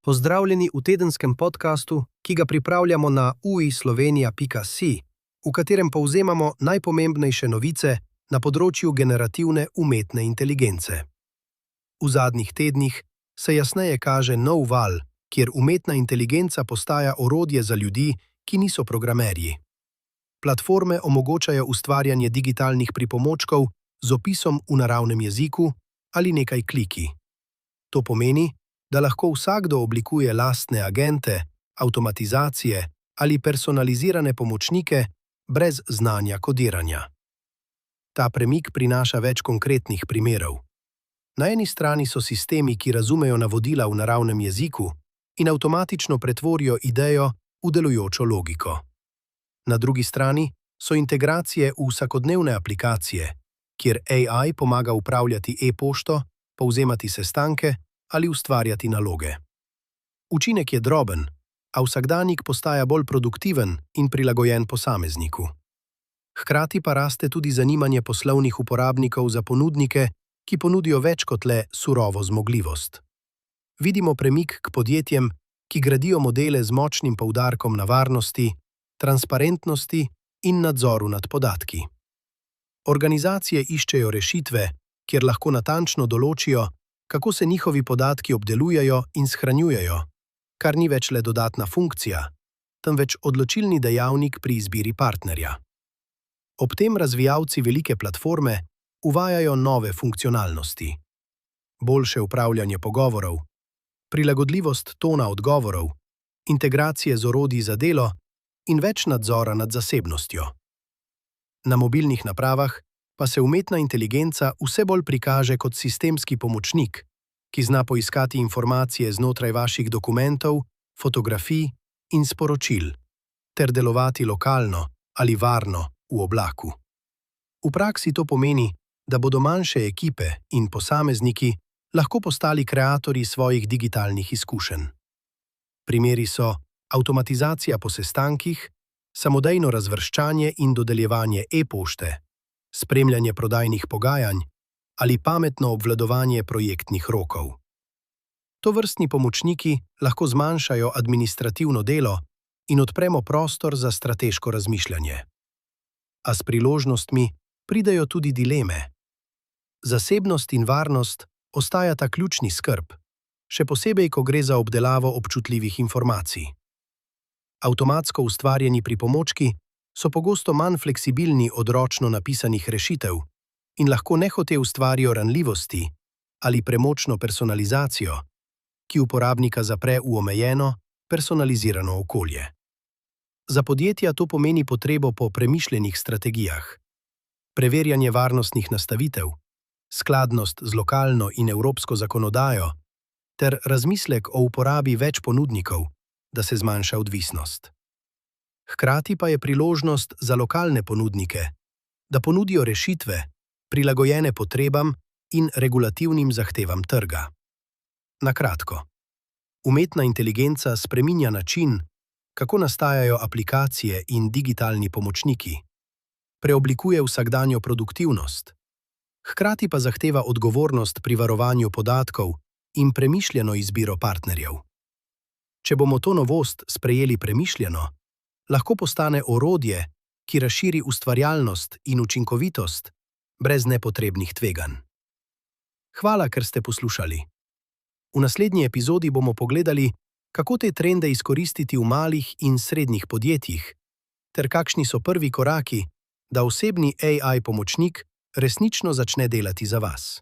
Pozdravljeni v tedenskem podkastu, ki ga pripravljamo na uislovenia.si, v katerem povzemamo najpomembnejše novice na področju generativne umetne inteligence. V zadnjih tednih se jasneje kaže nov val, kjer umetna inteligenca postaja orodje za ljudi, ki niso programerji. Platforme omogočajo ustvarjanje digitalnih pripomočkov z opisom v naravnem jeziku ali nekaj kliki. To pomeni, da lahko vsakdo oblikuje lastne agente, avtomatizacije ali personalizirane pomočnike brez znanja kodiranja. Ta premik prinaša več konkretnih primerov. Na eni strani so sistemi, ki razumejo navodila v naravnem jeziku in avtomatično pretvorijo idejo v delujočo logiko. Na drugi strani so integracije v vsakodnevne aplikacije, kjer AI pomaga upravljati e-pošto, povzemati sestanke ali ustvarjati naloge. Učinek je droben, a vsakdanjik postaja bolj produktiven in prilagojen posamezniku. Hkrati pa raste tudi zanimanje poslovnih uporabnikov za ponudnike, ki ponudijo več kot le surovo zmogljivost. Vidimo premik k podjetjem, ki gradijo modele z močnim poudarkom na varnosti, transparentnosti in nadzoru nad podatki. Organizacije iščejo rešitve, kjer lahko natančno določijo, kako se njihovi podatki obdelujejo in shranjujejo, kar ni več le dodatna funkcija, temveč odločilni dejavnik pri izbiri partnerja. Ob tem razvijalci velike platforme uvajajo nove funkcionalnosti. Boljše upravljanje pogovorov, prilagodljivost tona odgovorov, integracije z orodji za delo in več nadzora nad zasebnostjo. Na mobilnih napravah pa se umetna inteligenca vse bolj prikaže kot sistemski pomočnik, ki zna poiskati informacije znotraj vaših dokumentov, fotografij in sporočil, ter delovati lokalno ali varno v oblaku. V praksi to pomeni, da bodo manjše ekipe in posamezniki lahko postali kreatorji svojih digitalnih izkušenj. Primeri so avtomatizacija po sestankih, samodejno razvrščanje in dodeljevanje e-pošte, spremljanje prodajnih pogajanj ali pametno obvladovanje projektnih rokov. Tovrstni pomočniki lahko zmanjšajo administrativno delo in odpremo prostor za strateško razmišljanje. A s priložnostmi pridejo tudi dileme. Zasebnost in varnost ostajata ključni skrb, še posebej, ko gre za obdelavo občutljivih informacij. Avtomatsko ustvarjeni pripomočki so pogosto manj fleksibilni od ročno napisanih rešitev in lahko nehote ustvarijo ranljivosti ali premočno personalizacijo, ki uporabnika zapre v omejeno, personalizirano okolje. Za podjetja to pomeni potrebo po premišljenih strategijah, preverjanje varnostnih nastavitev, skladnost z lokalno in evropsko zakonodajo ter razmislek o uporabi več ponudnikov, da se zmanjša odvisnost. Hkrati pa je priložnost za lokalne ponudnike, da ponudijo rešitve, prilagojene potrebam in regulativnim zahtevam trga. Na kratko, umetna inteligenca spreminja način, kako nastajajo aplikacije in digitalni pomočniki, preoblikuje vsakdanjo produktivnost, hkrati pa zahteva odgovornost pri varovanju podatkov in premišljeno izbiro partnerjev. Če bomo to novost sprejeli premišljeno, lahko postane orodje, ki razširi ustvarjalnost in učinkovitost brez nepotrebnih tveganj. Hvala, ker ste poslušali. V naslednji epizodi bomo pogledali, kako te trende izkoristiti v malih in srednjih podjetjih, ter kakšni so prvi koraki, da osebni AI pomočnik resnično začne delati za vas.